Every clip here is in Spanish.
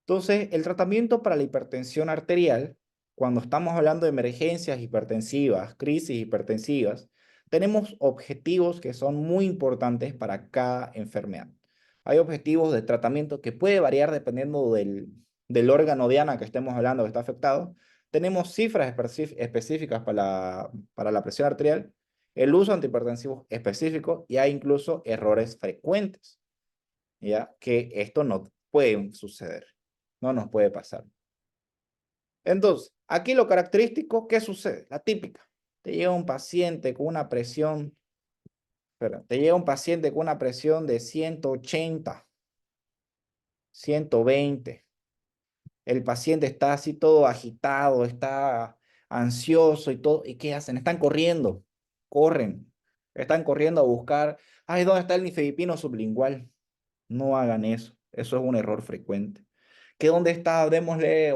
Entonces, el tratamiento para la hipertensión arterial, cuando estamos hablando de emergencias hipertensivas, crisis hipertensivas, tenemos objetivos que son muy importantes para cada enfermedad. Hay objetivos de tratamiento que puede variar dependiendo del órgano diana que estemos hablando que está afectado. Tenemos cifras específicas para la presión arterial, el uso de antihipertensivos específico y hay incluso errores frecuentes, ¿ya? Que esto no puede suceder. No nos puede pasar. Entonces, aquí lo característico, ¿qué sucede? La típica. Te llega un paciente con una presión, te llega un paciente con una presión de 180, 120. El paciente está así todo agitado, está ansioso y todo. ¿Y qué hacen? Están corriendo, corren. Están corriendo a buscar, ay, ¿dónde está el nifedipino sublingual? No hagan eso. Eso es un error frecuente. ¿Qué dónde está? Démosle,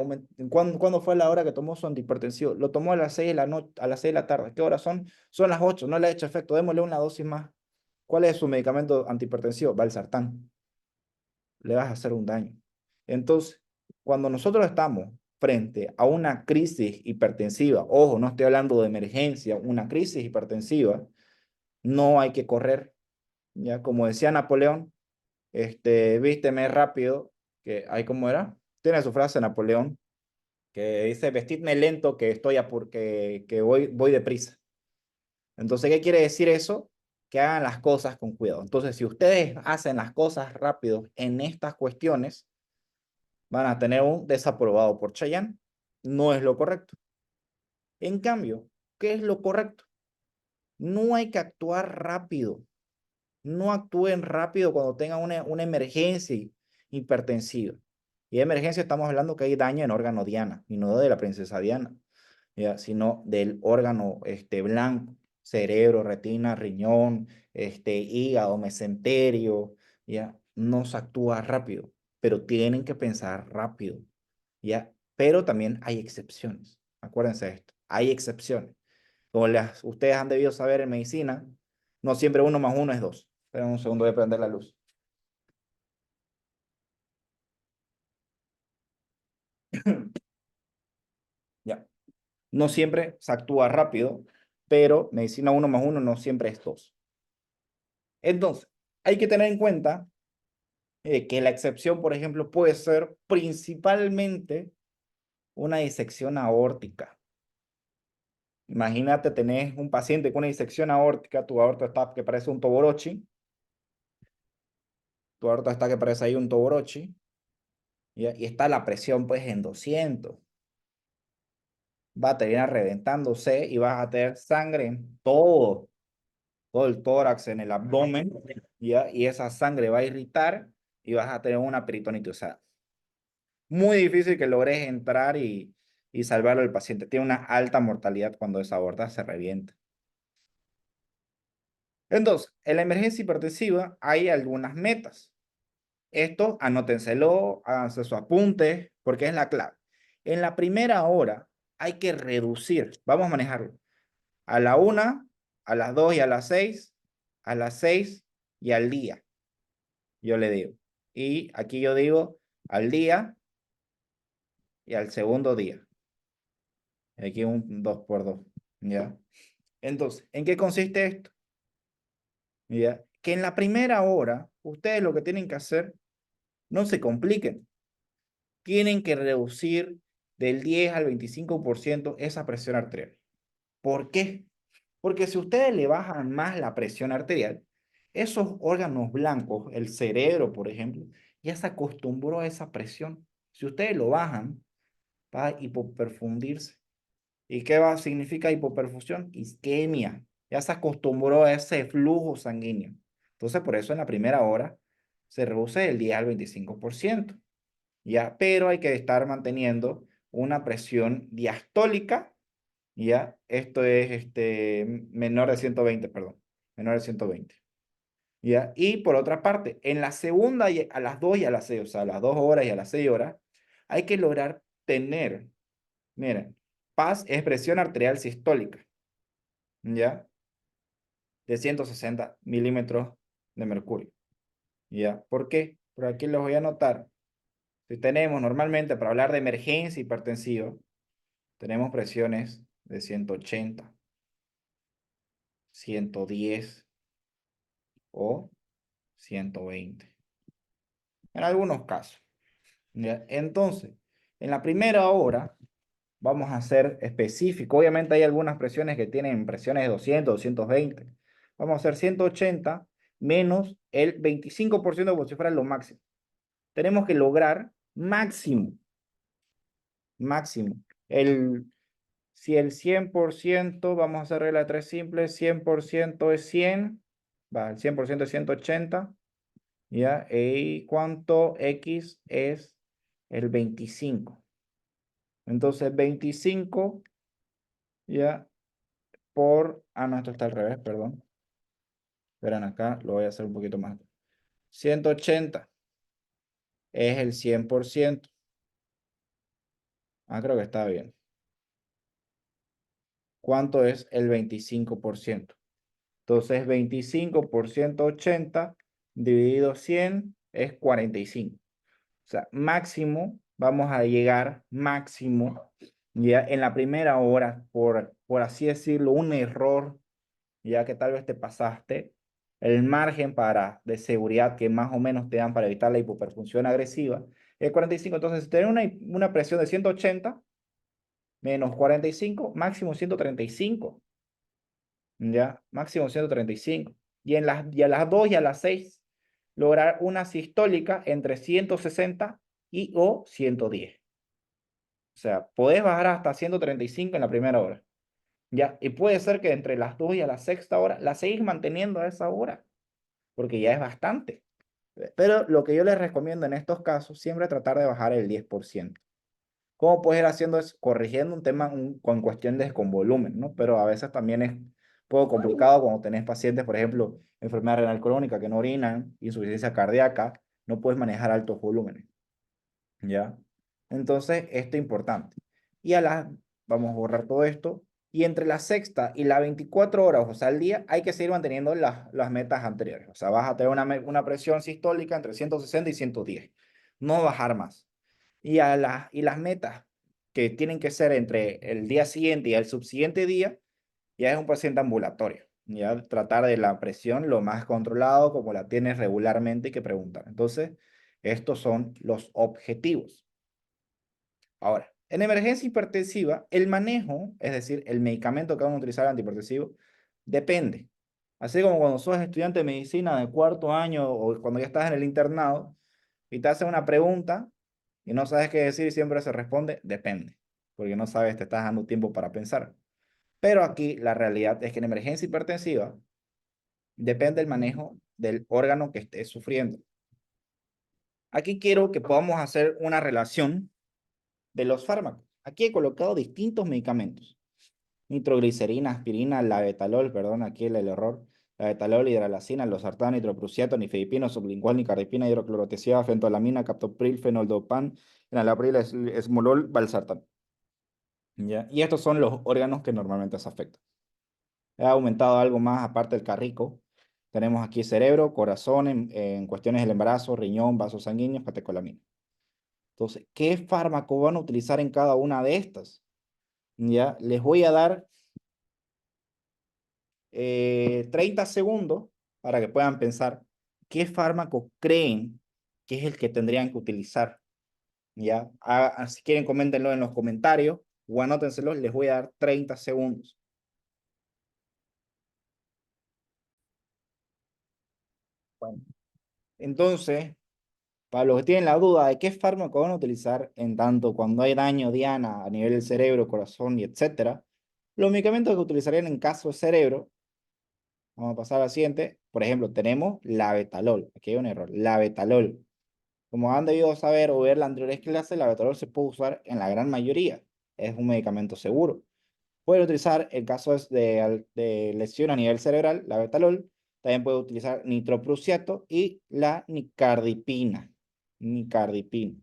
¿cuándo fue la hora que tomó su antihipertensivo? Lo tomó a las 6 de la noche, a las 6 de la tarde. ¿Qué horas son? Son las 8, no le ha hecho efecto. Démosle una dosis más. ¿Cuál es su medicamento antihipertensivo? Valsartán. Le vas a hacer un daño. Entonces, cuando nosotros estamos frente a una crisis hipertensiva, ojo, no estoy hablando de emergencia, una crisis hipertensiva, no hay que correr. Ya, como decía Napoleón, vísteme rápido, que ahí como era, tiene su frase Napoleón, que dice, vestidme lento que estoy que voy deprisa. Entonces, ¿qué quiere decir eso? Que hagan las cosas con cuidado. Entonces, si ustedes hacen las cosas rápido en estas cuestiones, van a tener un desaprobado por Chayán. No es lo correcto. En cambio, ¿qué es lo correcto? No hay que actuar rápido. No actúen rápido cuando tengan una emergencia hipertensiva. Y de emergencia estamos hablando que hay daño en órgano Diana, y no de la princesa Diana, ¿ya? Sino del órgano blanco, cerebro, retina, riñón, hígado, mesenterio, ¿ya? No se actúa rápido, pero tienen que pensar rápido, ¿ya? Pero también hay excepciones. Acuérdense de esto, hay excepciones. Como ustedes han debido saber en medicina, no siempre 1 más 1 es 2. Espera un segundo, voy a prender la luz. Ya. No siempre se actúa rápido, pero medicina 1 más 1 no siempre es 2. Entonces, hay que tener en cuenta que la excepción, por ejemplo, puede ser principalmente una disección aórtica. Imagínate, tenés un paciente con una disección aórtica, tu aorta está que parece un toborochi, tu aorta está que parece ahí un toborochi, y está la presión pues en 200. Va a terminar reventándose y vas a tener sangre en todo el tórax, en el abdomen, ¿ya? Y esa sangre va a irritar y vas a tener una peritonitis. O sea, muy difícil que logres entrar y salvarlo al paciente. Tiene una alta mortalidad cuando esa aorta se revienta. Entonces, en la emergencia hipertensiva hay algunas metas. Esto anótenselo, háganse sus apuntes, porque es la clave. En la primera hora hay que reducir, vamos a manejarlo, a la 1, a las 2 y a las 6 y al día, yo le digo. Y aquí yo digo al día y al segundo día. Aquí un 2 por 2, ¿ya? Entonces, ¿en qué consiste esto? ¿Ya? Que en la primera hora, ustedes lo que tienen que hacer, no se compliquen. Tienen que reducir del 10 al 25% esa presión arterial. ¿Por qué? Porque si ustedes le bajan más la presión arterial, esos órganos blancos, el cerebro, por ejemplo, ya se acostumbró a esa presión. Si ustedes lo bajan, va a hipoperfundirse. ¿Y qué va? Significa hipoperfusión? Isquemia. Ya se acostumbró a ese flujo sanguíneo. Entonces, por eso en la primera hora se reduce del 10 al 25%. ¿Ya? Pero hay que estar manteniendo una presión diastólica, ¿ya? Esto es menor de 120, perdón, menor de 120. ¿Ya? Y por otra parte, en la segunda, a las 2 y a las 6, o sea, a las 2 horas y a las 6 horas, hay que lograr tener, miren, paz es presión arterial sistólica, ¿ya? De 160 milímetros de mercurio, ¿ya? ¿Por qué? Por aquí los voy a anotar. Si tenemos normalmente para hablar de emergencia hipertensiva, tenemos presiones de 180, 110 o 120. En algunos casos. ¿Ya? Entonces, en la primera hora vamos a ser específico. Obviamente hay algunas presiones que tienen presiones de 200, 220. Vamos a hacer 180 menos el 25% como si fuera lo máximo. Tenemos que lograr máximo, máximo. Si el 100%, vamos a hacer regla de tres simples, 100% es 100, va, el 100% es 180, ¿ya? ¿Y cuánto X es el 25? Entonces 25, ¿ya? No, esto está al revés, perdón. Verán acá, lo voy a hacer un poquito más. 180 es el 100%. Creo que está bien. ¿Cuánto es el 25%? Entonces 25 por 180 dividido 100 es 45. O sea, máximo, vamos a llegar máximo, ya en la primera hora, por así decirlo, un error, ya que tal vez te pasaste, el margen de seguridad que más o menos te dan para evitar la hipoperfunción agresiva es 45. Entonces, si tenés una presión de 180 menos 45, máximo 135. ¿Ya? Máximo 135. Y a las 2 y a las 6, lograr una sistólica entre 160 y o 110. O sea, podés bajar hasta 135 en la primera hora. ¿Ya? Y puede ser que entre las 2 y a la sexta hora la seguís manteniendo a esa hora, porque ya es bastante. Pero lo que yo les recomiendo en estos casos, siempre tratar de bajar el 10%. ¿Cómo puedes ir haciendo eso? Corrigiendo un tema con cuestiones con volumen, ¿no? Pero a veces también es un poco complicado cuando tenés pacientes, por ejemplo, enfermedad renal crónica que no orinan, insuficiencia cardíaca, no puedes manejar altos volúmenes, ¿ya? Entonces, esto es importante. Y vamos a borrar todo esto, y entre la sexta y las 24 horas, o sea, al día, hay que seguir manteniendo las metas anteriores. O sea, vas a tener una presión sistólica entre 160 y 110. No bajar más. Y las metas que tienen que ser entre el día siguiente y el subsiguiente día, ya es un paciente ambulatorio. Ya tratar de la presión lo más controlado como la tienes regularmente y que preguntar. Entonces, estos son los objetivos. Ahora, en emergencia hipertensiva, el manejo, es decir, el medicamento que vamos a utilizar antihipertensivo, depende. Así como cuando sos estudiante de medicina de cuarto año o cuando ya estás en el internado y te hacen una pregunta y no sabes qué decir y siempre se responde, depende, porque no sabes, te estás dando tiempo para pensar. Pero aquí la realidad es que en emergencia hipertensiva depende del manejo del órgano que estés sufriendo. Aquí quiero que podamos hacer una relación de los fármacos. Aquí he colocado distintos medicamentos. Nitroglicerina, aspirina, labetalol, perdón, aquí el error. Labetalol, hidralazina, losartán, nitroprusiato, nifedipino, sublingual, nicardipina, hidroclorotiazida, fentolamina, captopril, fenoldopan, enalapril, esmolol, valsartán. ¿Ya? Y estos son los órganos que normalmente se afectan. He aumentado algo más aparte del carrico. Tenemos aquí cerebro, corazón, en cuestiones del embarazo, riñón, vasos sanguíneos, catecolamina. Entonces, ¿qué fármaco van a utilizar en cada una de estas? Ya, les voy a dar 30 segundos para que puedan pensar qué fármaco creen que es el que tendrían que utilizar. Ya, si quieren, coméntenlo en los comentarios o anótenselo, les voy a dar 30 segundos. Bueno, entonces, para los que tienen la duda de qué fármaco van a utilizar en tanto cuando hay daño diana a nivel del cerebro, corazón y etcétera, los medicamentos que utilizarían en caso de cerebro, vamos a pasar a la siguiente. Por ejemplo, tenemos la betalol. Aquí hay un error. La betalol. Como han debido saber o ver la anterior clase, la betalol se puede usar en la gran mayoría. Es un medicamento seguro. Puede utilizar en caso de lesión a nivel cerebral, la betalol. También puede utilizar nitroprusiato y la nicardipina. Nicardipina.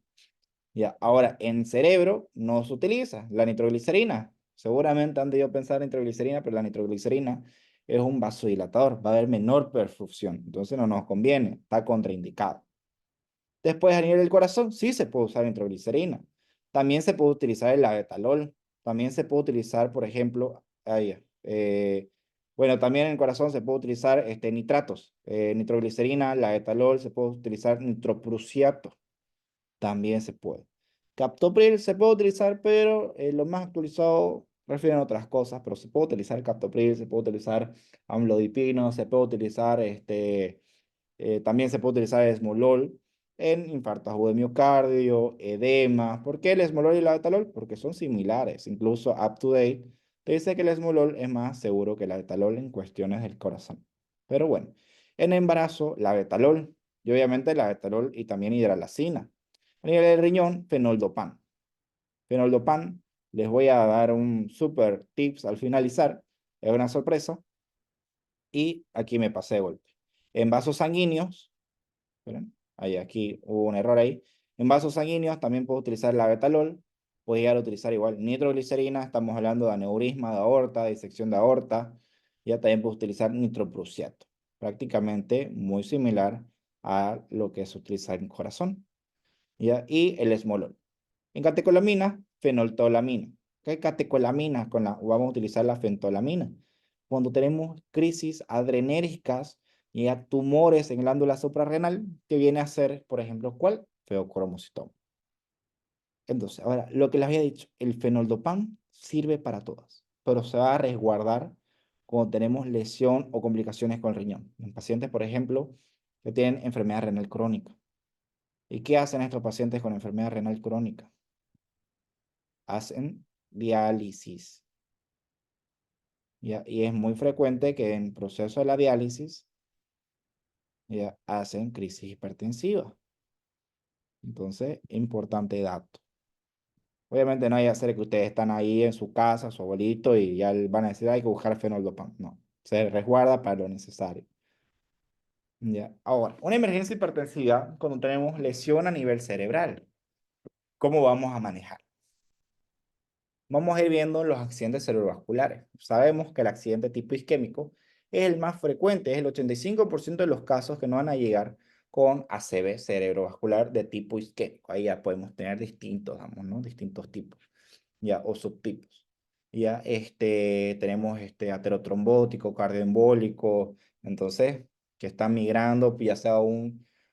Ya, ahora, en cerebro no se utiliza la nitroglicerina. Seguramente han debido pensar en nitroglicerina, pero la nitroglicerina es un vasodilatador, va a haber menor perfusión, entonces no nos conviene, está contraindicado. Después, a nivel del corazón, sí se puede usar nitroglicerina. También se puede utilizar el labetalol. También se puede utilizar, por ejemplo, bueno, también en el corazón se puede utilizar nitratos, nitroglicerina, labetalol, se puede utilizar nitroprusiato, también se puede. Captopril se puede utilizar, pero lo más actualizado refieren a otras cosas, pero se puede utilizar captopril, se puede utilizar amlodipino, se puede utilizar también se puede utilizar el esmolol en infartos agudos de miocardio, edema. ¿Por qué el esmolol y el labetalol? Porque son similares. Incluso UpToDate te dice que el esmolol es más seguro que el labetalol en cuestiones del corazón. Pero bueno, en embarazo, labetalol y obviamente labetalol y también hidralazina. A nivel del riñón, fenoldopan. Fenoldopan, les voy a dar un super tips al finalizar. Es una sorpresa. Y aquí me pasé de golpe. En vasos sanguíneos, esperen, aquí hubo un error ahí. En vasos sanguíneos también puedo utilizar la betalol. Puedo llegar a utilizar igual nitroglicerina. Estamos hablando de aneurisma de aorta, disección de aorta. Ya también puedo utilizar nitroprusiato. Prácticamente muy similar a lo que se utiliza en corazón. ¿Ya? Y el esmolol. En catecolamina, fenoltolamina. ¿Qué hay catecolamina? Vamos a utilizar la fentolamina. Cuando tenemos crisis adrenérgicas y a tumores en glándula suprarrenal, que viene a ser, por ejemplo, ¿cuál? Feocromocitoma. Entonces, ahora, lo que les había dicho, el fenoldopam sirve para todas, pero se va a resguardar cuando tenemos lesión o complicaciones con el riñón. En pacientes, por ejemplo, que tienen enfermedad renal crónica. ¿Y qué hacen estos pacientes con enfermedad renal crónica? Hacen diálisis. ¿Ya? Y es muy frecuente que en proceso de la diálisis ya hacen crisis hipertensiva. Entonces, importante dato. Obviamente no hay que hacer que ustedes están ahí en su casa, su abuelito, y ya van a decir, hay que buscar fenoldopam. No, se resguarda para lo necesario. ¿Ya? Ahora, una emergencia hipertensiva, cuando tenemos lesión a nivel cerebral, ¿cómo vamos a manejar? Vamos a ir viendo los accidentes cerebrovasculares. Sabemos que el accidente tipo isquémico es el más frecuente, es el 85% de los casos que no van a llegar con ACV cerebrovascular de tipo isquémico. Ahí ya podemos tener distintos, vamos, ¿no? Distintos tipos, ya, o subtipos. Ya, tenemos aterotrombótico, cardioembólico, entonces, que están migrando, ya sea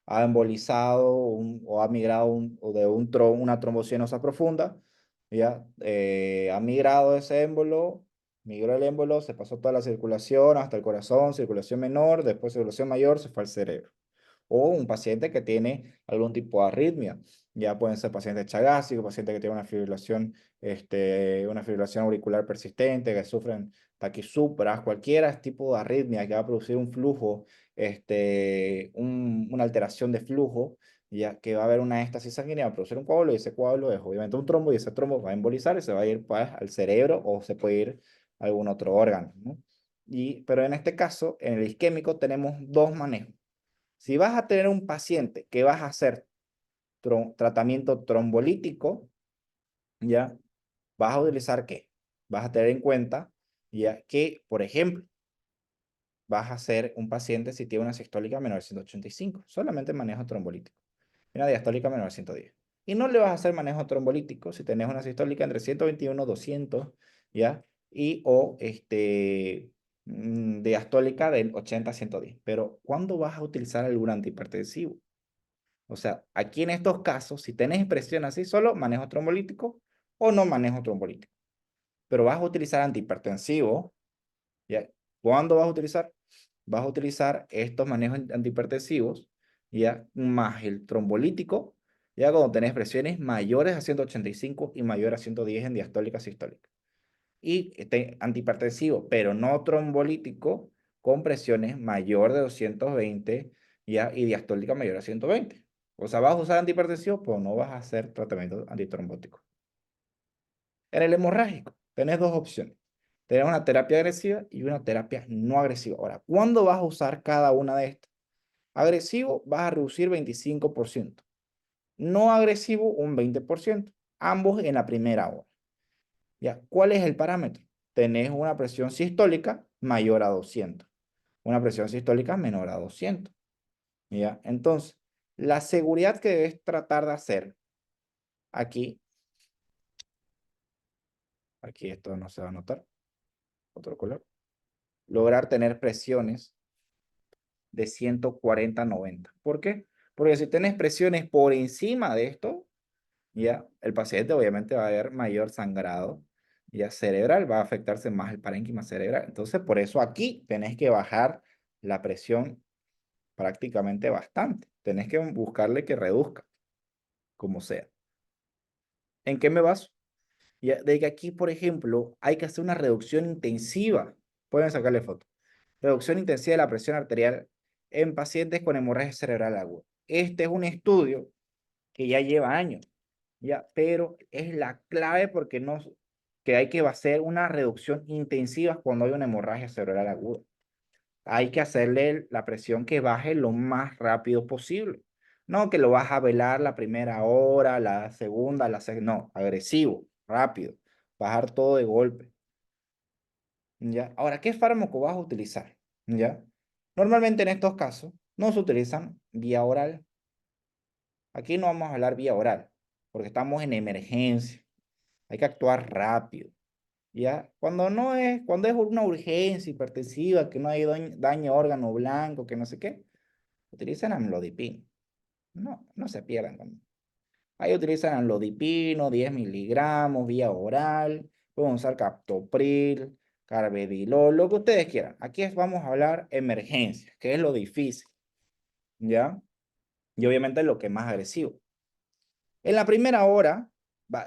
ha embolizado o ha migrado una trombocinosa profunda, ya, ha migrado ese émbolo, migró el émbolo, se pasó toda la circulación hasta el corazón, circulación menor, después circulación mayor, se fue al cerebro. O un paciente que tiene algún tipo de arritmia, ya pueden ser pacientes chagásicos, pacientes que tienen una fibrilación auricular persistente, que sufren taquisupras, cualquier tipo de arritmia que va a producir un flujo, una alteración de flujo, ya que va a haber una éstasis sanguínea, va a producir un coágulo y ese coágulo es obviamente un trombo y ese trombo va a embolizar y se va a ir pues, al cerebro o se puede ir a algún otro órgano, ¿no? Pero en este caso, en el isquémico tenemos dos manejos. Si vas a tener un paciente que vas a hacer tratamiento trombolítico, ¿ya? ¿Vas a utilizar qué? Vas a tener en cuenta, ya que, por ejemplo, vas a hacer un paciente si tiene una sistólica menor de 185, solamente manejo trombolítico, y una diastólica menor de 110. Y no le vas a hacer manejo trombolítico si tenés una sistólica entre 121 y 200, ¿ya? Diastólica del 80 a 110. Pero, ¿cuándo vas a utilizar algún antihipertensivo? O sea, aquí en estos casos, si tenés presión así, solo manejo trombolítico o no manejo trombolítico. Pero vas a utilizar antihipertensivo, ¿ya? ¿Cuándo vas a utilizar? Vas a utilizar estos manejos antihipertensivos, ¿ya? Más el trombolítico, ya cuando tenés presiones mayores a 185 y mayores a 110 en diastólica sistólica. Y antihipertensivo, pero no trombolítico, con presiones mayor de 220, ¿ya? Y diastólica mayor a 120. O sea, vas a usar antihipertensivo, pero no vas a hacer tratamiento antitrombótico. En el hemorrágico, tenés dos opciones. Tenés una terapia agresiva y una terapia no agresiva. Ahora, ¿cuándo vas a usar cada una de estas? Agresivo, vas a reducir 25%. No agresivo, un 20%. Ambos en la primera hora. ¿Ya? ¿Cuál es el parámetro? Tenés una presión sistólica mayor a 200. Una presión sistólica menor a 200. ¿Ya? Entonces, La seguridad que debes tratar de hacer aquí esto no se va a notar, otro color, lograr tener presiones de 140-90. ¿Por qué? Porque si tienes presiones por encima de esto, ya el paciente obviamente va a haber mayor sangrado ya cerebral, va a afectarse más el parénquima cerebral. Entonces, por eso aquí tenés que bajar la presión prácticamente bastante. Tenés que buscarle que reduzca, como sea. ¿En qué me baso? Ya, de que aquí, por ejemplo, hay que hacer una reducción intensiva. Pueden sacarle foto. Reducción intensiva de la presión arterial en pacientes con hemorragia cerebral aguda. Este es un estudio que ya lleva años, ya, pero es la clave porque no, que hay que hacer una reducción intensiva cuando hay una hemorragia cerebral aguda. Hay que hacerle la presión que baje lo más rápido posible. No que lo vas a velar la primera hora, la segunda, no, agresivo, rápido, bajar todo de golpe. ¿Ya? Ahora, ¿qué fármaco vas a utilizar? ¿Ya? Normalmente en estos casos no se utilizan vía oral. Aquí no vamos a hablar vía oral, porque estamos en emergencia. Hay que actuar rápido. ¿Ya? Cuando es una urgencia hipertensiva, que no hay daño a órgano blanco, que no sé qué, utilizan amlodipino. No, no se pierdan también. Ahí utilizan amlodipino, 10 miligramos, vía oral. Pueden usar captopril, carvedilol, lo que ustedes quieran. Aquí vamos a hablar emergencias, que es lo difícil, ¿ya? Y obviamente lo que es más agresivo. En la primera hora,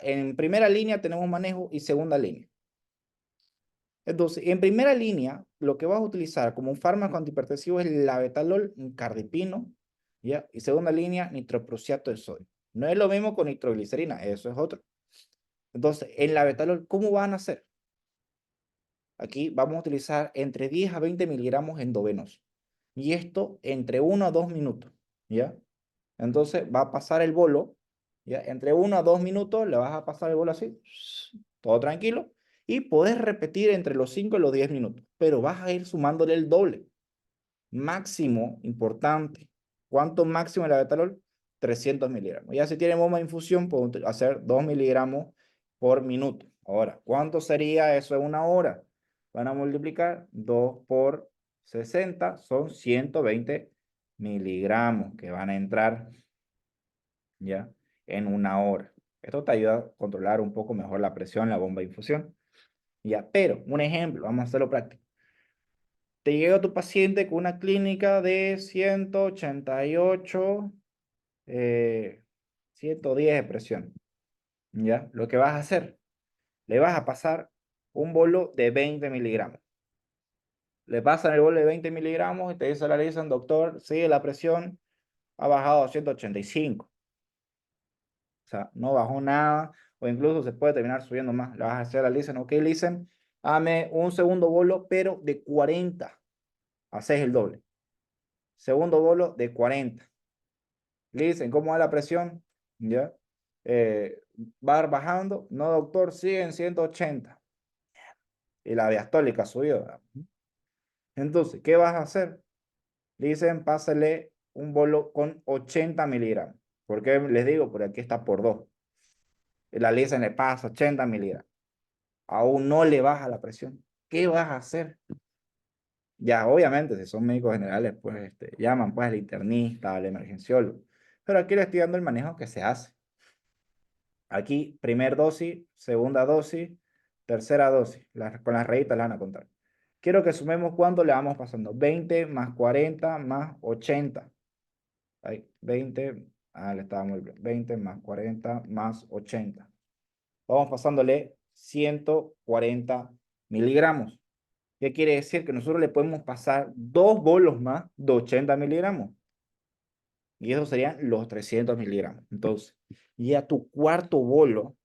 en primera línea tenemos manejo y segunda línea. Entonces, en primera línea, lo que vas a utilizar como un fármaco antihipertensivo es el labetalol, un cardipino, ¿ya? Y segunda línea, nitroprusiato de sodio. No es lo mismo con nitroglicerina, eso es otro. Entonces, en labetalol, ¿cómo van a hacer? Aquí vamos a utilizar entre 10 a 20 miligramos endovenoso. Y esto entre 1 a 2 minutos, ¿ya? Entonces, va a pasar el bolo, ¿ya? Entre 1 a 2 minutos le vas a pasar el bolo así, todo tranquilo, y puedes repetir entre los 5 y los 10 minutos, pero vas a ir sumándole el doble. Máximo, importante. ¿Cuánto máximo el labetalol? 300 miligramos. Ya si tienen bomba de infusión, pueden hacer 2 miligramos por minuto. Ahora, ¿cuánto sería eso en una hora? Van a multiplicar 2 por 60, son 120 miligramos que van a entrar ya en una hora. Esto te ayuda a controlar un poco mejor la presión, la bomba de infusión. Ya, pero un ejemplo, vamos a hacerlo práctico. Te llega tu paciente con una clínica de 188, 110 de presión. ¿Ya? Lo que vas a hacer, le vas a pasar un bolo de 20 miligramos. Le pasan el bolo de 20 miligramos y te dice la dicen, doctor, sigue la presión, ha bajado a 185. O sea, no bajó nada, o incluso se puede terminar subiendo más. Le vas a hacer la listen, ok, listen, dame un segundo bolo, pero de 40. Haces el doble. Segundo bolo de 40. Le dicen, ¿cómo va la presión? ¿Ya? ¿Va bajando? No, doctor, sigue en 180. Y la diastólica subió. Entonces, ¿qué vas a hacer? Le dicen, pásale un bolo con 80 miligramos. ¿Por qué les digo? Porque aquí está por 2. La dicen, le pasa 80 miligramos. Aún no le baja la presión. ¿Qué vas a hacer? Ya, obviamente, si son médicos generales, pues llaman pues al internista, al emergenciólogo. Pero aquí le estoy dando el manejo que se hace. Aquí, primer dosis, segunda dosis, tercera dosis. Con las rayitas la van a contar. Quiero que sumemos cuánto le vamos pasando. 20 más 40 más 80. Ahí, 20, le estaba muy bien. 20 más 40 más 80. Vamos pasándole 140 miligramos. ¿Qué quiere decir? Que nosotros le podemos pasar 2 bolos más de 80 miligramos. Y eso serían los 300 miligramos. Entonces, ya tu cuarto bolo,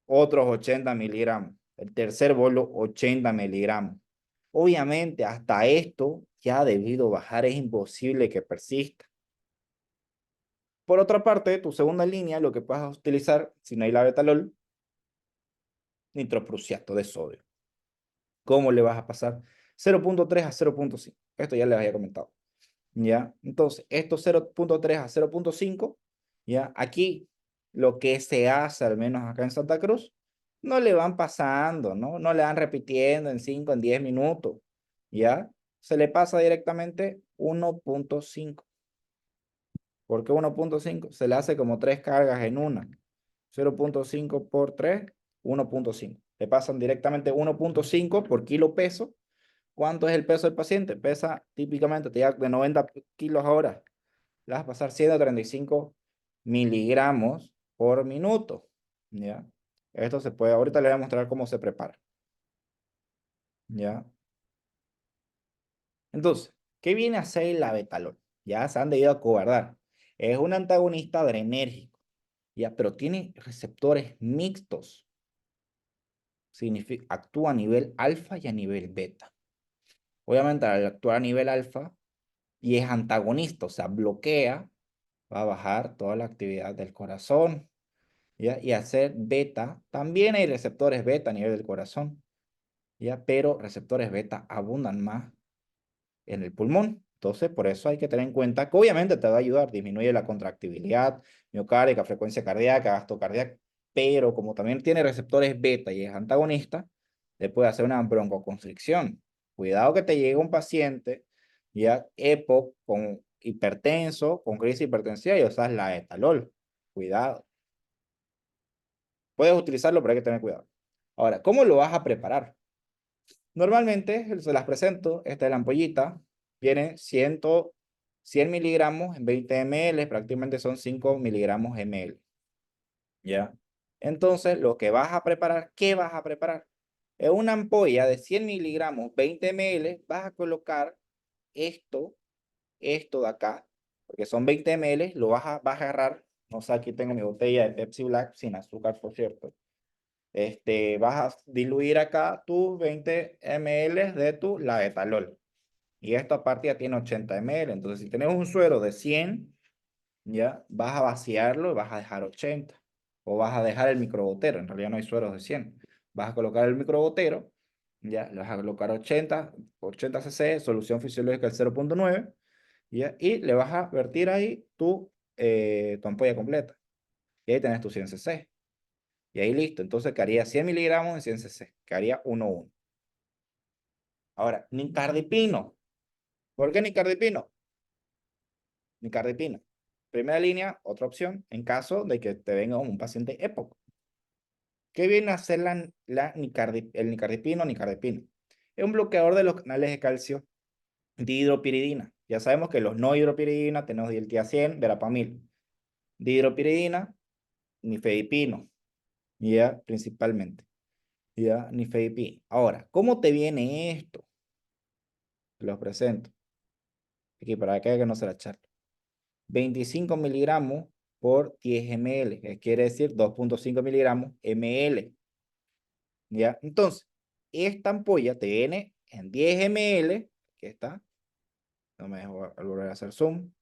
otros 80 miligramos. El tercer bolo, 80 miligramos. Obviamente, hasta esto ya debido bajar es imposible que persista. Por otra parte, tu segunda línea, lo que puedes utilizar, si no hay labetalol, nitroprusiato de sodio. ¿Cómo le vas a pasar? 0.3 a 0.5. Esto ya les había comentado. ¿ya? Entonces, estos 0.3 a 0.5, ¿ya? Aquí lo que se hace, al menos acá en Santa Cruz, no le van pasando, ¿no? No le van repitiendo en 5, en 10 minutos, ¿ya? Se le pasa directamente 1.5. ¿Por qué 1.5? Se le hace como 3 cargas en una. 0.5 por 3, 1.5. Le pasan directamente 1.5 por kilo peso. ¿Cuánto es el peso del paciente? Pesa típicamente, te llega de 90 kilos ahora. Le vas a pasar 135 miligramos por minuto. ¿Ya? Esto se puede, ahorita le voy a mostrar cómo se prepara. ¿Ya? Entonces, ¿qué viene a ser el labetalol? Ya se han debido acobardar. Es un antagonista adrenérgico, ¿ya? Pero tiene receptores mixtos. Significa, actúa a nivel alfa y a nivel beta. Obviamente, al actuar a nivel alfa y es antagonista, o sea, bloquea, va a bajar toda la actividad del corazón, ¿ya? Y hacer beta, también hay receptores beta a nivel del corazón, ¿ya? Pero receptores beta abundan más en el pulmón. Entonces, por eso hay que tener en cuenta que obviamente te va a ayudar, disminuye la contractibilidad miocárdica, frecuencia cardíaca, gasto cardíaco, pero como también tiene receptores beta y es antagonista, le puede hacer una broncoconstricción. Cuidado que te llegue un paciente ya EPOC con hipertenso, con crisis hipertensiva y usas la etalol. Cuidado. Puedes utilizarlo, pero hay que tener cuidado. Ahora, ¿cómo lo vas a preparar? Normalmente se las presento, esta es la ampollita, viene 100 miligramos en 20 ml, prácticamente son 5 miligramos ml, ¿ya? Entonces, lo que vas a preparar, ¿qué vas a preparar? En una ampolla de 100 miligramos, 20 ml, vas a colocar esto, esto de acá, porque son 20 ml, vas a agarrar, no sé, aquí tengo mi botella de Pepsi Black, sin azúcar, por cierto. Vas a diluir acá tus 20 ml de tu labetalol. Y esto aparte ya tiene 80 ml. Entonces, si tenemos un suero de 100, ya vas a vaciarlo y vas a dejar 80. O vas a dejar el microgotero. En realidad no hay sueros de 100. Vas a colocar el microgotero, ya, le vas a colocar 80 cc, solución fisiológica del 0.9, ya, y le vas a vertir ahí tu ampolla completa. Y ahí tenés tu 100 cc. Y ahí listo. Entonces quedaría 100 miligramos en 100 cc. Quedaría 1:1. Ahora, nicardipino. ¿Por qué nicardipino? Nicardipino. Primera línea, otra opción, en caso de que te venga un paciente EPOC. ¿Qué viene a hacer el nicardipino? Nicardipino. Es un bloqueador de los canales de calcio dihidropiridina. Ya sabemos que los no hidropiridina tenemos diltiazem, verapamil. Dihidropiridina, nifedipino. Ya, principalmente. Ya, nifedipino. Ahora, ¿cómo te viene esto? Los presento. Aquí para que no se la charla. 25 miligramos por 10 ml, que quiere decir 2.5 miligramos ml. ¿Ya? Entonces, esta ampolla te viene en 10 ml, que está, no me dejo volver a hacer zoom,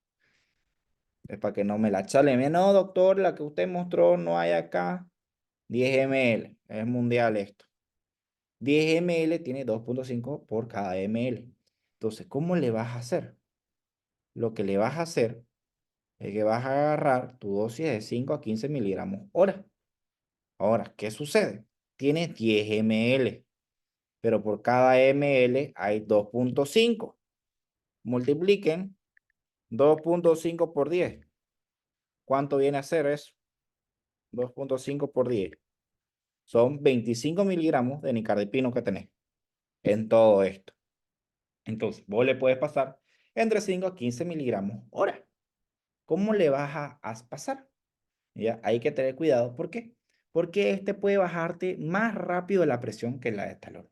es para que no me la charle. No, doctor, la que usted mostró no hay acá. 10 ml, es mundial esto. 10 ml tiene 2.5 por cada ml. Entonces, ¿cómo le vas a hacer? Lo que le vas a hacer es que vas a agarrar tu dosis de 5 a 15 miligramos hora. Ahora, ¿qué sucede? Tiene 10 ml, pero por cada ml hay 2.5. Multipliquen 2.5 por 10. ¿Cuánto viene a ser eso? 2.5 por 10. Son 25 miligramos de nicardipino que tenés en todo esto. Entonces, vos le puedes pasar entre 5 a 15 miligramos hora. ¿Cómo le vas a pasar? ¿Ya? Hay que tener cuidado. ¿Por qué? Porque este puede bajarte más rápido la presión que la de estalón.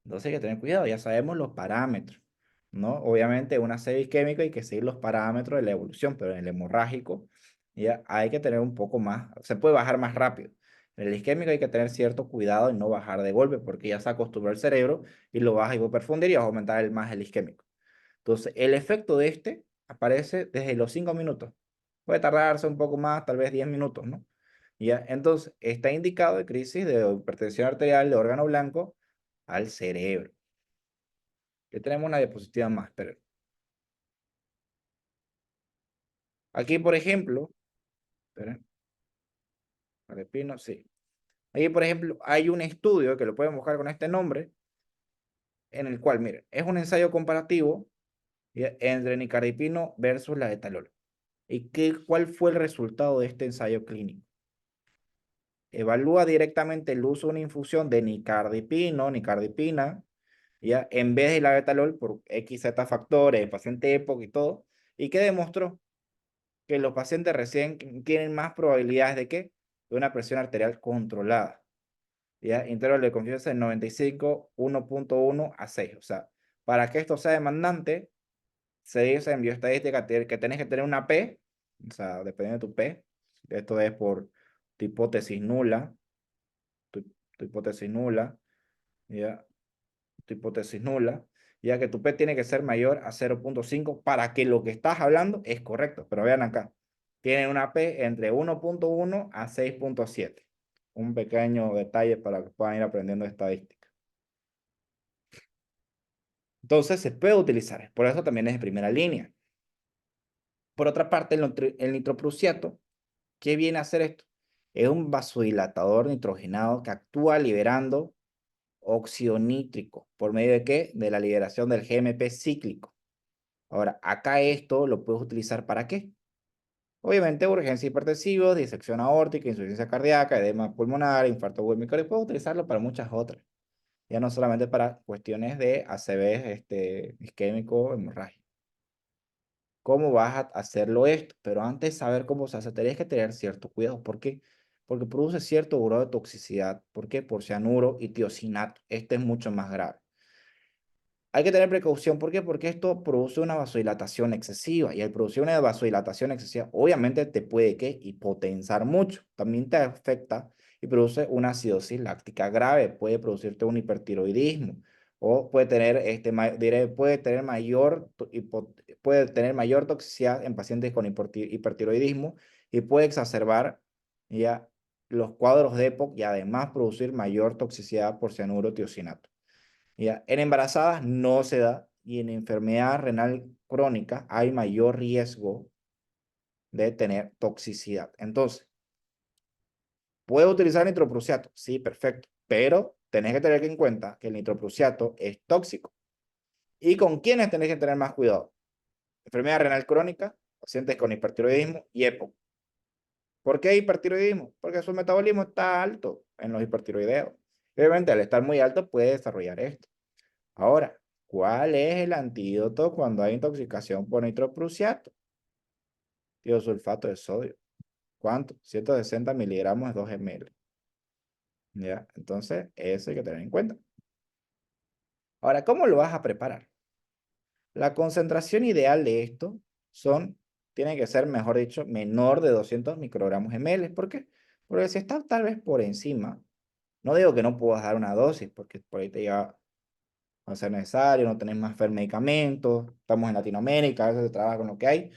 Entonces hay que tener cuidado, ya sabemos los parámetros, ¿no? Obviamente en una serie isquémica hay que seguir los parámetros de la evolución, pero en el hemorrágico ya hay que tener un poco más, se puede bajar más rápido. En el isquémico hay que tener cierto cuidado y no bajar de golpe, porque ya se acostumbró el cerebro y lo vas a hipoperfundir y vas a aumentar más el isquémico. Entonces, el efecto de este aparece desde los 5 minutos. Puede tardarse un poco más, tal vez 10 minutos, ¿no? ¿Ya? Entonces, está indicado de crisis de hipertensión arterial de órgano blanco al cerebro. Ya tenemos una diapositiva más, pero Aquí, por ejemplo, espera, Caripino, sí. Aquí, por ejemplo, hay un estudio que lo pueden buscar con este nombre, en el cual, miren, es un ensayo comparativo entre nicardipino versus la etalol. ¿Y cuál fue el resultado de este ensayo clínico? Evalúa directamente el uso de una infusión de nicardipina, ¿ya? En vez de la betalol por XZ factores, paciente época y todo. ¿Y qué demostró? Que los pacientes recién tienen más probabilidades de qué? De una presión arterial controlada. ¿Ya? Intervalo de confianza en 95, 1.1 a 6. O sea, para que esto sea demandante, se dice en bioestadística que tenés que tener una P, o sea, dependiendo de tu P. Esto es por tu hipótesis nula, tu, tu hipótesis nula, ¿ya? Tu hipótesis nula, ya que tu P tiene que ser mayor a 0.5 para que lo que estás hablando es correcto. Pero vean acá, tiene una P entre 1.1 a 6.7. Un pequeño detalle para que puedan ir aprendiendo estadística. Entonces se puede utilizar, por eso también es de primera línea. Por otra parte, el nitroprusiato, ¿qué viene a hacer esto? Es un vasodilatador nitrogenado que actúa liberando óxido nítrico. ¿Por medio de qué? De la liberación del GMP cíclico. Ahora, acá esto lo puedes utilizar ¿para qué? Obviamente, urgencia hipertensiva, disección aórtica, insuficiencia cardíaca, edema pulmonar, infarto miocardio. Puedes utilizarlo para muchas otras. Ya no solamente para cuestiones de ACV, isquémico, hemorragia. ¿Cómo vas a hacerlo esto? Pero antes de saber cómo se hace, tienes que tener cierto cuidado. ¿Por qué? Porque produce cierto grado de toxicidad. ¿Por qué? Por cianuro y tiocinato. Este es mucho más grave. Hay que tener precaución. ¿Por qué? Porque esto produce una vasodilatación excesiva. Y al producir una vasodilatación excesiva, obviamente te puede que hipotensar mucho. También te afecta y produce una acidosis láctica grave. Puede producirte un hipertiroidismo. O puede tener, puede tener mayor toxicidad en pacientes con hipertiroidismo y puede exacerbar ya los cuadros de EPOC y además producir mayor toxicidad por cianuro tiocinato. ¿Ya? En embarazadas no se da y en enfermedad renal crónica hay mayor riesgo de tener toxicidad. Entonces, ¿puedo utilizar nitroprusiato? Sí, perfecto, pero tenés que tener en cuenta que el nitroprusiato es tóxico. ¿Y con quiénes tenés que tener más cuidado? Enfermedad renal crónica, pacientes con hipertiroidismo y EPOC. ¿Por qué hipertiroidismo? Porque su metabolismo está alto en los hipertiroideos. Obviamente, al estar muy alto puede desarrollar esto. Ahora, ¿cuál es el antídoto cuando hay intoxicación por nitroprusiato? Tiosulfato de sodio. ¿Cuánto? 160 miligramos de 2 ml. ¿Ya? Entonces, eso hay que tener en cuenta. Ahora, ¿cómo lo vas a preparar? La concentración ideal de esto tiene que ser, mejor dicho, menor de 200 microgramos ml. ¿Por qué? Porque si está tal vez por encima, no digo que no puedas dar una dosis, porque por ahí te llega a ser necesario, no tenés más medicamentos, estamos en Latinoamérica, a veces se trabaja con lo que hay.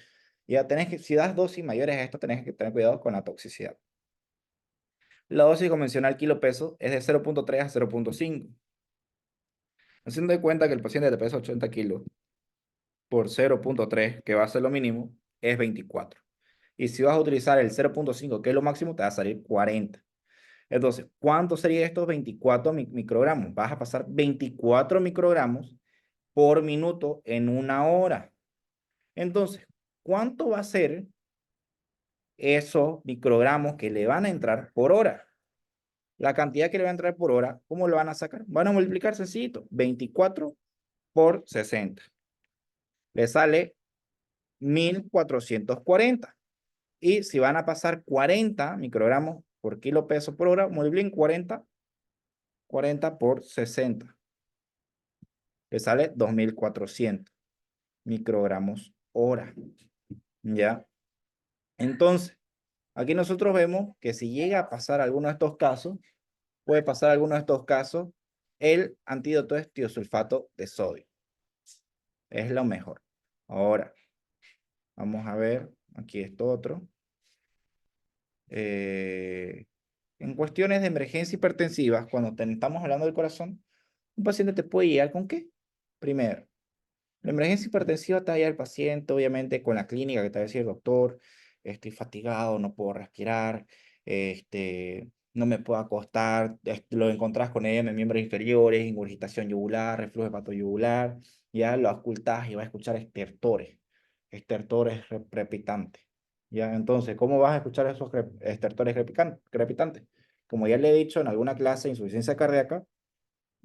Ya tenés que, si das dosis mayores a esto, tenés que tener cuidado con la toxicidad. La dosis convencional kilo peso es de 0.3 a 0.5. Haciendo de cuenta que el paciente te pesa 80 kilos por 0.3, que va a ser lo mínimo, es 24. Y si vas a utilizar el 0.5, que es lo máximo, te va a salir 40. Entonces, ¿cuánto sería estos 24 microgramos? Vas a pasar 24 microgramos por minuto en una hora. Entonces, ¿cuánto va a ser esos microgramos que le van a entrar por hora? La cantidad que le va a entrar por hora, ¿cómo lo van a sacar? Van a multiplicar sencillito, 24 por 60. Le sale 1440. Y si van a pasar 40 microgramos por kilo peso por hora, multipliquen 40 por 60. Le sale 2400 microgramos hora. ¿Ya? Entonces, aquí nosotros vemos que si llega a pasar alguno de estos casos, puede pasar alguno de estos casos, el antídoto es tiosulfato de sodio. Es lo mejor. Ahora, vamos a ver, aquí esto otro. En cuestiones de emergencia hipertensiva, cuando estamos hablando del corazón, un paciente te puede llegar con ¿qué? Primero, La emergencia hipertensiva te va a llevar el paciente, obviamente, con la clínica que te va a decir, doctor, estoy fatigado, no puedo respirar, no me puedo acostar, lo encontrás con edema en miembros inferiores, ingurgitación yugular, reflujo hepatoyugular, ya lo ocultás y vas a escuchar estertores crepitantes. Ya, entonces, ¿cómo vas a escuchar esos estertores crepitantes? Como ya le he dicho en alguna clase de insuficiencia cardíaca,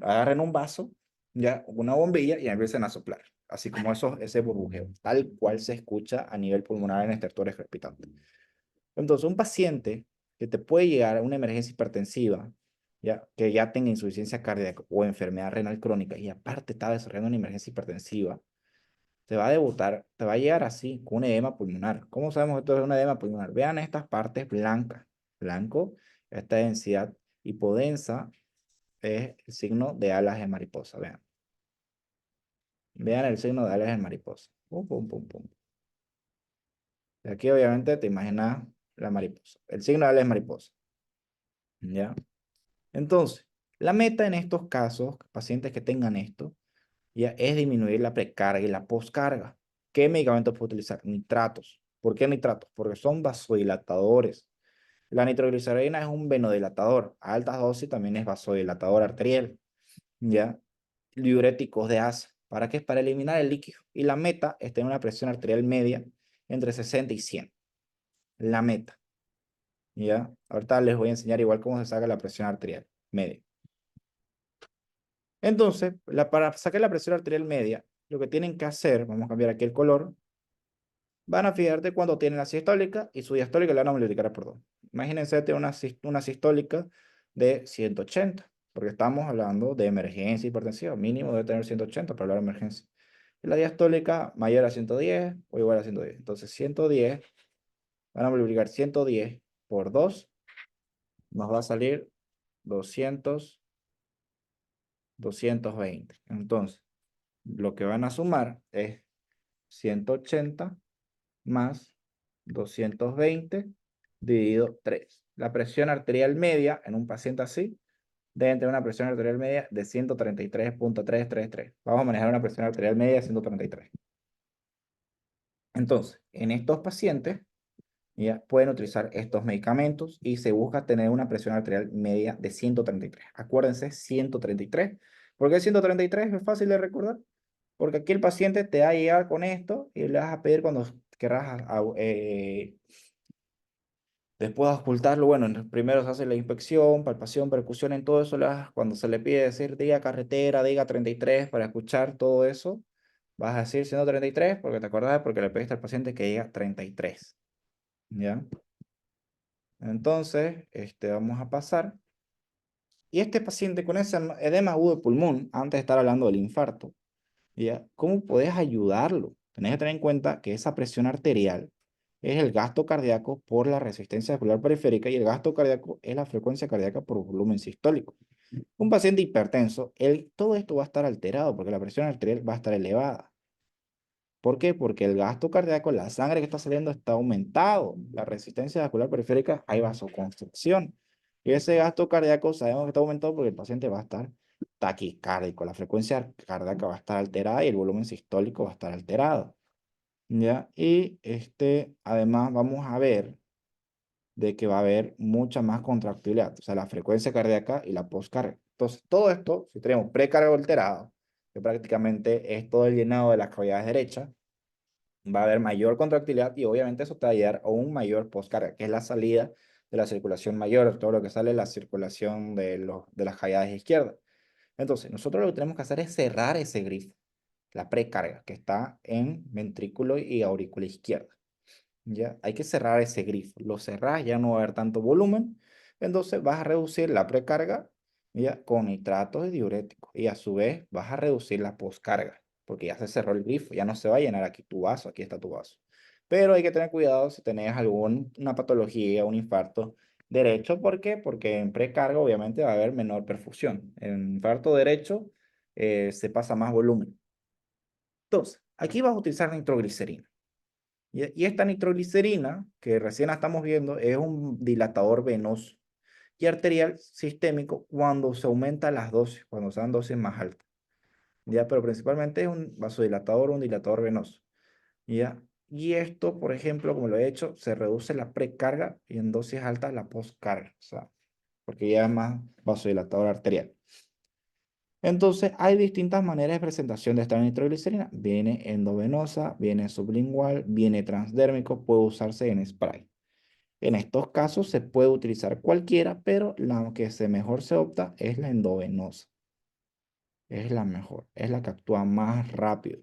agarren un vaso, ya, una bombilla y empiecen a soplar, así como ese burbujeo, tal cual se escucha a nivel pulmonar en estertores crepitantes. Entonces, un paciente que te puede llegar a una emergencia hipertensiva, ya, que ya tenga insuficiencia cardíaca o enfermedad renal crónica y aparte está desarrollando una emergencia hipertensiva, te va a debutar, te va a llegar así, con un edema pulmonar. ¿Cómo sabemos que esto es un edema pulmonar? Vean estas partes blancas. Blanco, esta densidad hipodensa es el signo de alas de mariposa. Vean. Vean el signo de alas de mariposa. Pum, pum, pum, pum. Y aquí obviamente te imaginas la mariposa. El signo de alas de mariposa. ¿Ya? Entonces, la meta en estos casos, pacientes que tengan esto, ya es disminuir la precarga y la poscarga. ¿Qué medicamentos puedo utilizar? Nitratos. ¿Por qué nitratos? Porque son vasodilatadores. La nitroglicerina es un venodilatador. A altas dosis también es vasodilatador arterial. ¿Ya? Diuréticos de asa. ¿Para qué? Para eliminar el líquido. Y la meta es tener una presión arterial media entre 60 y 100. La meta. ¿Ya? Ahorita les voy a enseñar igual cómo se saca la presión arterial media. Entonces, para sacar la presión arterial media, lo que tienen que hacer, vamos a cambiar aquí el color, van a fijarte cuando tienen la sistólica y su diastólica la van a multiplicar por 2. Imagínense tener una sistólica de 180, porque estamos hablando de emergencia hipertensiva, mínimo debe tener 180 para hablar de emergencia. Y la diastólica mayor a 110 o igual a 110. Entonces 110, van a multiplicar 110 por 2, nos va a salir 200, 220. Entonces, lo que van a sumar es 180 más 220 dividido 3. La presión arterial media en un paciente así debe tener una presión arterial media de 133.333. Vamos a manejar una presión arterial media de 133. Entonces, en estos pacientes ya pueden utilizar estos medicamentos y se busca tener una presión arterial media de 133. Acuérdense, 133. ¿Por qué 133? Es fácil de recordar. Porque aquí el paciente te va a llegar con esto y le vas a pedir cuando querrás después de ocultarlo, bueno, primero se hace la inspección, palpación, percusión, en todo eso, cuando se le pide decir diga carretera, diga 33 para escuchar todo eso, vas a decir 133 porque te acordás, porque le pediste al paciente que diga 33, ¿ya? Entonces, vamos a pasar. Y este paciente con ese edema agudo de pulmón, antes de estar hablando del infarto, ¿ya? ¿Cómo puedes ayudarlo? Tenés que tener en cuenta que esa presión arterial es el gasto cardíaco por la resistencia vascular periférica y el gasto cardíaco es la frecuencia cardíaca por volumen sistólico. Un paciente hipertenso, todo esto va a estar alterado porque la presión arterial va a estar elevada. ¿Por qué? Porque el gasto cardíaco, la sangre que está saliendo está aumentado. La resistencia vascular periférica, hay vasoconstricción. Y ese gasto cardíaco sabemos que está aumentado porque el paciente va a estar taquicárdico. La frecuencia cardíaca va a estar alterada y el volumen sistólico va a estar alterado. ¿Ya? Y además vamos a ver de que va a haber mucha más contractilidad, o sea, la frecuencia cardíaca y la postcarga. Entonces, todo esto, si tenemos precarga alterado, que prácticamente es todo el llenado de las cavidades derechas, va a haber mayor contractilidad y obviamente eso te va a llevar a un mayor postcarga, que es la salida de la circulación mayor, todo lo que sale de la circulación de las cavidades izquierdas. Entonces, nosotros lo que tenemos que hacer es cerrar ese grifo, la precarga, que está en ventrículo y aurícula izquierda. ¿Ya? Hay que cerrar ese grifo. Lo cerrás, ya no va a haber tanto volumen. Entonces vas a reducir la precarga, ¿ya? Con nitratos y diuréticos. Y a su vez vas a reducir la poscarga, porque ya se cerró el grifo. Ya no se va a llenar aquí tu vaso. Aquí está tu vaso. Pero hay que tener cuidado si tenés alguna patología, un infarto derecho. ¿Por qué? Porque en precarga obviamente va a haber menor perfusión. En infarto derecho se pasa más volumen. Entonces, aquí vas a utilizar nitroglicerina. Y esta nitroglicerina, que recién la estamos viendo, es un dilatador venoso y arterial sistémico cuando se aumenta las dosis, cuando se dan dosis más altas. ¿ya? Pero principalmente es un vasodilatador o un dilatador venoso, ¿ya? Y esto, por ejemplo, como lo he hecho, se reduce la precarga y en dosis altas la postcarga, o sea, porque ya es más vasodilatador arterial. Entonces, hay distintas maneras de presentación de esta nitroglicerina. Viene endovenosa, viene sublingual, viene transdérmico, puede usarse en spray. En estos casos se puede utilizar cualquiera, pero la que mejor se opta es la endovenosa. Es la mejor, es la que actúa más rápido.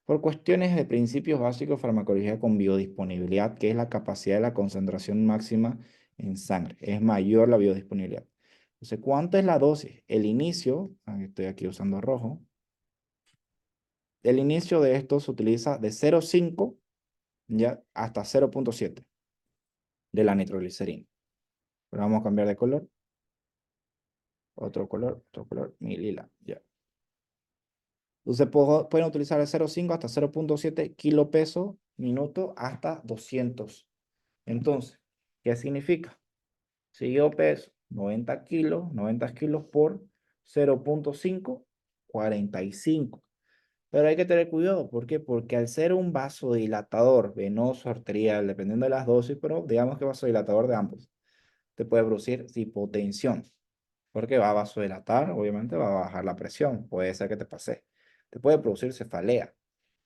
Por cuestiones de principios básicos de farmacología con biodisponibilidad, que es la capacidad de la concentración máxima en sangre. Es mayor la biodisponibilidad. Entonces, ¿cuánto es la dosis? El inicio, estoy aquí usando rojo. El inicio de esto se utiliza de 0,5 ya hasta 0,7 de la nitroglicerina. Pero vamos a cambiar de color. Otro color, mi ya. Entonces pueden utilizar de 0,5 hasta 0,7 kilopeso minuto hasta 200. Entonces, ¿qué significa? Si yo peso 90 kilos por 0,5, 45. Pero hay que tener cuidado, ¿por qué? Porque al ser un vasodilatador venoso, arterial, dependiendo de las dosis, pero digamos que vasodilatador de ambos, te puede producir hipotensión, porque va a vasodilatar, obviamente va a bajar la presión, puede ser que te pase. Te puede producir cefalea,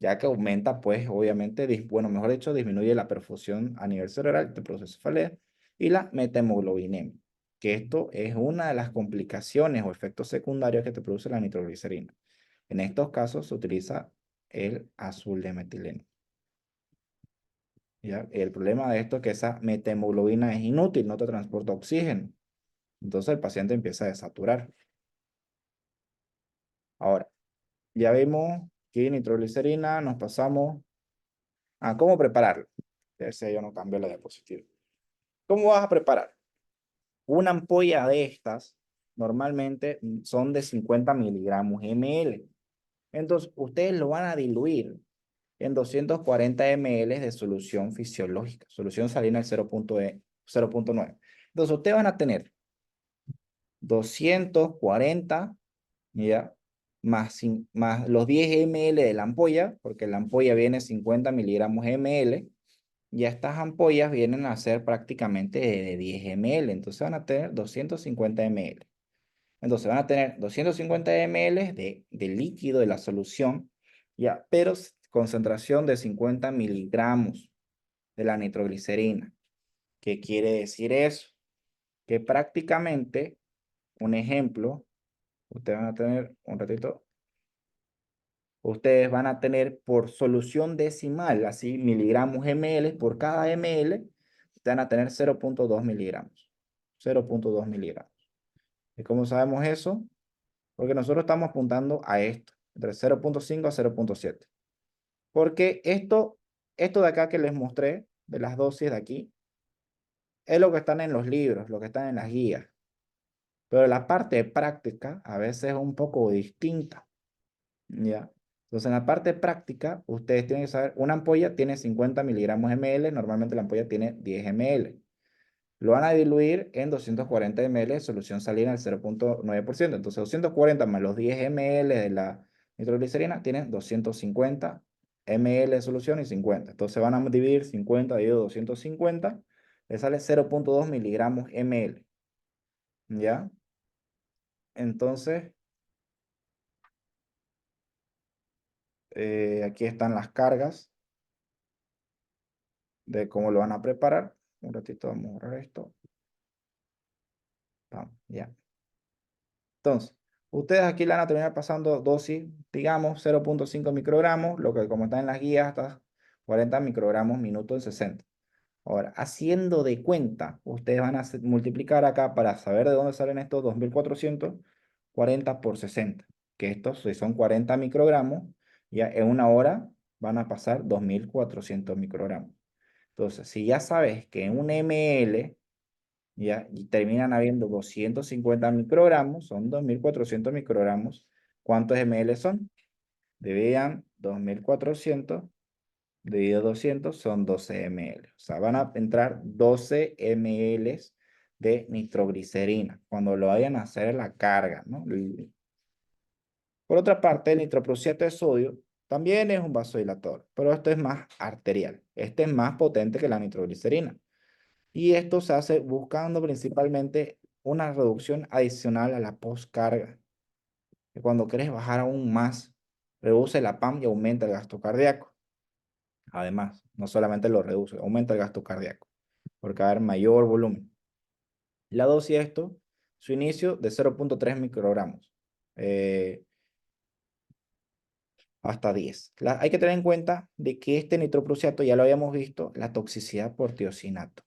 ya que aumenta, pues, obviamente, bueno, mejor dicho, disminuye la perfusión a nivel cerebral, te produce cefalea, y la metemoglobinemia, que esto es una de las complicaciones o efectos secundarios que te produce la nitroglicerina. En estos casos se utiliza el azul de metileno. ¿Ya? El problema de esto es que esa metemoglobina es inútil, no te transporta oxígeno. Entonces el paciente empieza a desaturar. Ahora, ya vimos que nitroglicerina, nos pasamos a cómo prepararlo. Ese yo no cambio la diapositiva. ¿Cómo vas a preparar? Una ampolla de estas normalmente son de 50 miligramos ml. Entonces, ustedes lo van a diluir en 240 ml de solución fisiológica, solución salina al 0,9. Entonces, ustedes van a tener 240, ¿ya? Más los 10 ml de la ampolla, porque la ampolla viene 50 miligramos ml, y estas ampollas vienen a ser prácticamente de 10 ml, entonces van a tener 250 ml. Entonces van a tener 250 ml de líquido de la solución, ya, pero concentración de 50 miligramos de la nitroglicerina. ¿Qué quiere decir eso? Que prácticamente, un ejemplo, ustedes van a tener, un ratito, ustedes van a tener por solución decimal, así miligramos ml, por cada ml, ustedes van a tener 0,2 miligramos. 0,2 miligramos. ¿Y cómo sabemos eso? Porque nosotros estamos apuntando a esto, entre 0,5 a 0,7. Porque esto de acá que les mostré, de las dosis de aquí, es lo que están en los libros, lo que están en las guías. Pero la parte práctica a veces es un poco distinta, ¿ya? Entonces, en la parte práctica, ustedes tienen que saber, una ampolla tiene 50 miligramos ml, normalmente la ampolla tiene 10 ml. Lo van a diluir en 240 ml de solución salina al 0,9%. Entonces, 240 más los 10 ml de la nitroglicerina tienen 250 ml de solución y 50. Entonces, van a dividir 50 dividido 250, le sale 0,2 miligramos ml. ¿Ya? Entonces, aquí están las cargas de cómo lo van a preparar. Un ratito vamos a borrar esto. Vamos, ya. Entonces, ustedes aquí le van a terminar pasando dosis, digamos, 0,5 microgramos, lo que como está en las guías, hasta 40 microgramos minuto en 60. Ahora, haciendo de cuenta, ustedes van a multiplicar acá para saber de dónde salen estos 2.440 por 60, que estos si son 40 microgramos, ya en una hora van a pasar 2.400 microgramos. Entonces, si ya sabes que en un ml ¿ya? Y terminan habiendo 250 microgramos, son 2.400 microgramos. ¿Cuántos ml son? Debían 2.400 dividido 200 son 12 ml. O sea, van a entrar 12 ml de nitroglicerina cuando lo vayan a hacer la carga, ¿no? Por otra parte, el nitroprusiato de sodio también es un vasodilatador, pero esto es más arterial. Este es más potente que la nitroglicerina. Y esto se hace buscando principalmente una reducción adicional a la postcarga. Que cuando quieres bajar aún más, reduce la PAM y aumenta el gasto cardíaco. Además, no solamente lo reduce, aumenta el gasto cardíaco, porque va a haber mayor volumen. La dosis de esto, su inicio de 0,3 microgramos eh, hasta 10. Hay que tener en cuenta de que este nitroprusiato, ya lo habíamos visto, la toxicidad por tiosinato.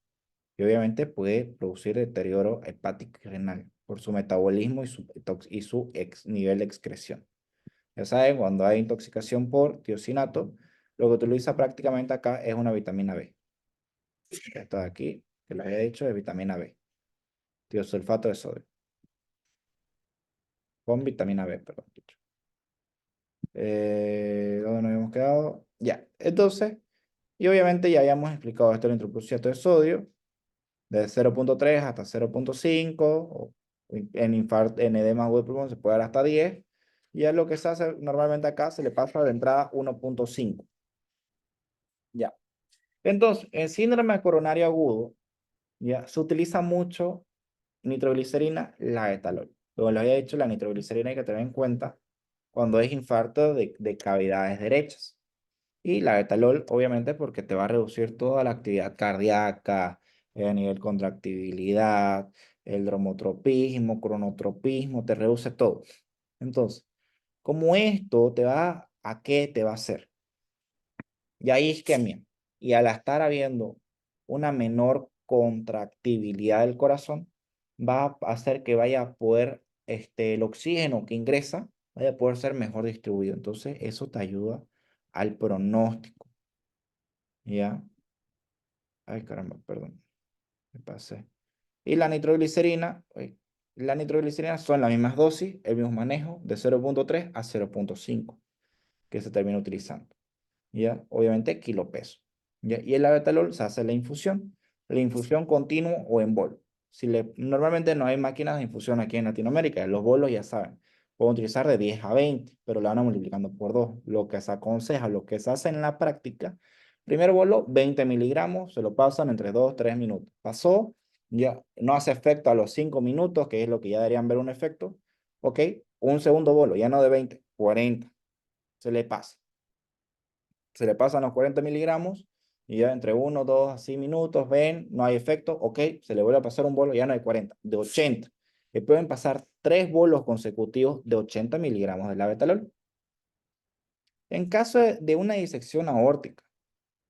Y obviamente puede producir deterioro hepático y renal por su metabolismo y su nivel de excreción. Ya saben, cuando hay intoxicación por tiosinato, lo que utiliza prácticamente acá es una vitamina B. Esta de aquí, que les había dicho, es vitamina B. Tiosulfato de sodio. Con vitamina B, perdón. ¿Dónde nos habíamos quedado? Ya, entonces, y obviamente ya habíamos explicado esto, el intropusiato de sodio, de 0,3 hasta 0,5, o en edema agudo de pulmón se puede dar hasta 10, y es lo que se hace normalmente acá, se le pasa de entrada 1,5. Ya. Entonces, en síndrome coronario agudo, ya, se utiliza mucho nitroglicerina, la etalol. Como les había dicho, la nitroglicerina hay que tener en cuenta cuando es infarto de cavidades derechas. Y la etalol, obviamente, porque te va a reducir toda la actividad cardíaca, a nivel contractibilidad, el dromotropismo, cronotropismo, te reduce todo. Entonces, como esto te va, ¿a qué te va a hacer? Y hay isquemia. Y al estar habiendo una menor contractibilidad del corazón, va a hacer que vaya a poder, el oxígeno que ingresa, vaya a poder ser mejor distribuido. Entonces, eso te ayuda al pronóstico. ¿Ya? Ay, caramba, perdón, me pasé. Y la nitroglicerina son las mismas dosis, el mismo manejo, de 0,3 a 0,5 que se termina utilizando. ¿Ya? Obviamente kilopeso. ¿Ya? Y el abetalol se hace la infusión continua o en bol. Normalmente no hay máquinas de infusión aquí en Latinoamérica, los bolos ya saben, pueden utilizar de 10 a 20, pero la van multiplicando por 2. Lo que se aconseja, lo que se hace en la práctica, primer bolo, 20 miligramos, se lo pasan entre 2 3 minutos. Pasó, ya no hace efecto a los 5 minutos, que es lo que ya deberían ver un efecto. Ok, un segundo bolo, ya no de 20, 40, se le pasa. Se le pasan los 40 miligramos y ya entre 1, 2, así minutos, ven, no hay efecto, ok, se le vuelve a pasar un bolo, ya no hay 40, de 80. Y pueden pasar 3 bolos consecutivos de 80 miligramos de labetalol. En caso de una disección aórtica,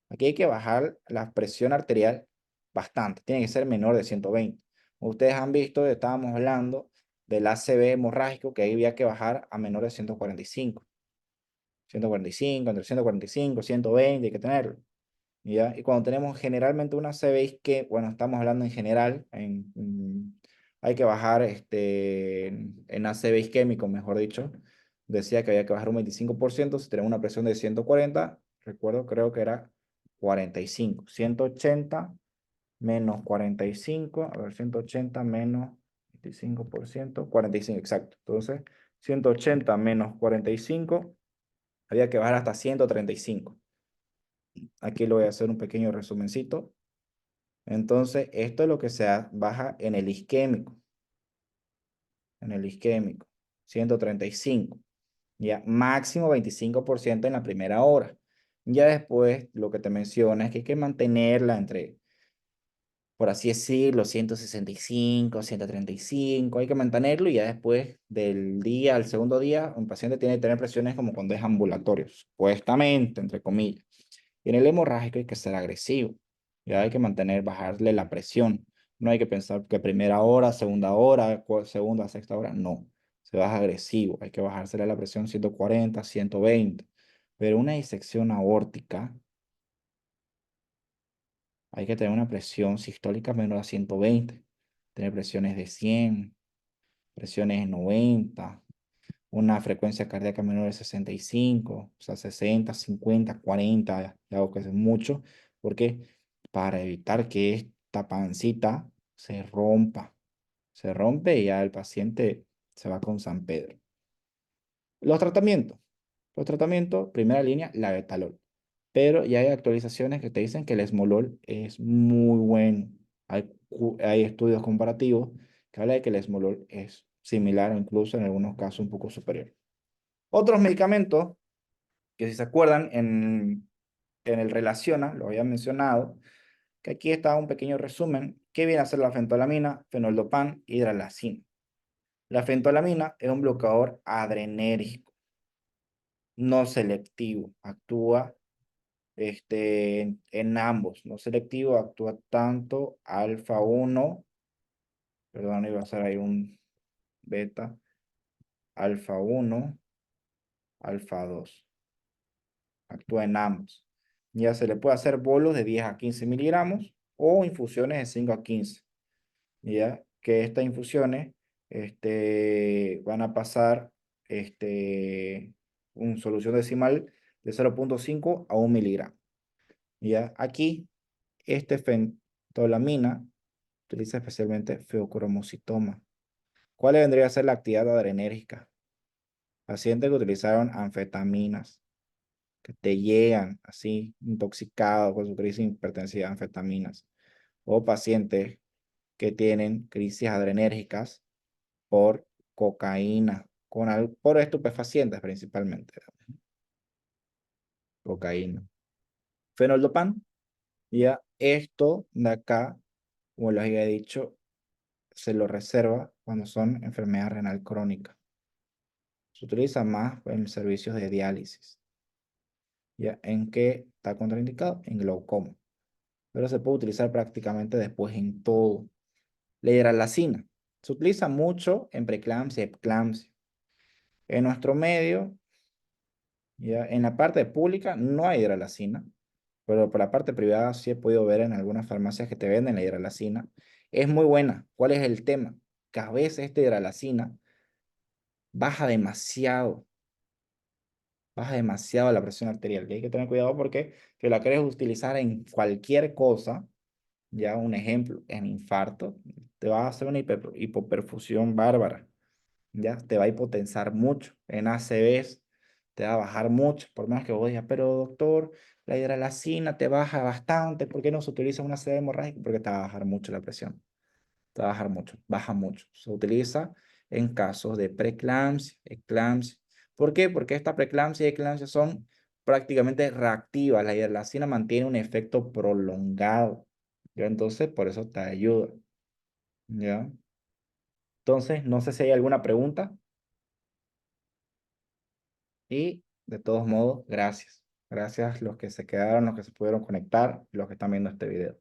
aquí hay que bajar la presión arterial bastante, tiene que ser menor de 120. Ustedes han visto, estábamos hablando del ACV hemorrágico, que ahí había que bajar a menor de 145. 145, entre 145, 120, hay que tenerlo. ¿Ya? Y cuando tenemos generalmente una CBI que, bueno, estamos hablando en general, hay que bajar en ACV isquémico, mejor dicho, decía que había que bajar un 25%, si tenemos una presión de 140, recuerdo, creo que era 45, 180 menos 45, a ver, 180 menos 25%, 45, exacto. Entonces, 180 menos 45, había que bajar hasta 135. Aquí le voy a hacer un pequeño resumencito. Entonces, esto es lo que baja en el isquémico. En el isquémico. 135. Ya, máximo 25% en la primera hora. Ya después, lo que te menciona es que hay que mantenerla entre, por así decirlo, 165, 135. Hay que mantenerlo y ya después del día al segundo día, un paciente tiene que tener presiones como cuando es ambulatorio, supuestamente, entre comillas. Y en el hemorrágico hay que ser agresivo. Ya hay que bajarle la presión. No hay que pensar que primera hora, segunda, sexta hora. No. Se baja agresivo. Hay que bajársele la presión 140, 120. Pero una disección aórtica, hay que tener una presión sistólica menor a 120. Tener presiones de 100, presiones de 90, una frecuencia cardíaca menor de 65, o sea, 60, 50, 40, ya algo que es mucho, porque para evitar que esta pancita se rompe y ya el paciente se va con San Pedro. Los tratamientos. Los tratamientos, primera línea, la betalol. Pero ya hay actualizaciones que te dicen que el esmolol es muy bueno. Hay estudios comparativos que hablan de que el esmolol es similar o incluso en algunos casos un poco superior. Otros medicamentos que si se acuerdan en el Relaciona, lo había mencionado, que aquí está un pequeño resumen, que viene a ser la fentolamina, fenoldopán, hidralazina. La fentolamina es un bloqueador adrenérgico, no selectivo, actúa en ambos, no selectivo, actúa tanto alfa 1, perdón, iba a ser ahí un beta, alfa 1, alfa 2, actúa en ambos. Ya se le puede hacer bolos de 10 a 15 miligramos o infusiones de 5 a 15. Ya que estas infusiones van a pasar una solución decimal de 0,5 a 1 miligramo. Ya aquí, fentolamina utiliza especialmente feucromocitoma. ¿Cuál vendría a ser la actividad adrenérgica? Pacientes que utilizaron anfetaminas, que te llegan así intoxicados con su crisis hipertensiva de anfetaminas. O pacientes que tienen crisis adrenérgicas por cocaína, por estupefacientes principalmente. Cocaína. Fenoldopán, ya esto de acá, como les había dicho, se lo reserva cuando son enfermedad renal crónica. Se utiliza más en servicios de diálisis. ¿Ya? ¿En qué está contraindicado? En glaucoma. Pero se puede utilizar prácticamente después en todo. La hidralazina. Se utiliza mucho en preeclampsia y eclampsia. En nuestro medio, ya, en la parte pública no hay hidralazina, pero por la parte privada sí he podido ver en algunas farmacias que te venden la hidralazina. Es muy buena. ¿Cuál es el tema? Que a veces esta hidralazina baja demasiado la presión arterial. Que hay que tener cuidado porque si la quieres utilizar en cualquier cosa, ya un ejemplo, en infarto, te va a hacer una hipoperfusión bárbara. Ya te va a hipotensar mucho. En ACVs te va a bajar mucho. Por más que vos digas, pero doctor, la hidralazina te baja bastante. ¿Por qué no se utiliza una ACV hemorrágica? Porque te va a bajar mucho la presión. Te va a bajar mucho, baja mucho. Se utiliza en casos de preeclampsia, eclampsia. ¿Por qué? Porque esta preeclampsia y eclampsia son prácticamente reactivas. La hidralazina mantiene un efecto prolongado. ¿Ya? Entonces, por eso te ayuda. ¿Ya? Entonces, no sé si hay alguna pregunta. Y de todos modos, gracias. Gracias los que se quedaron, los que se pudieron conectar, los que están viendo este video.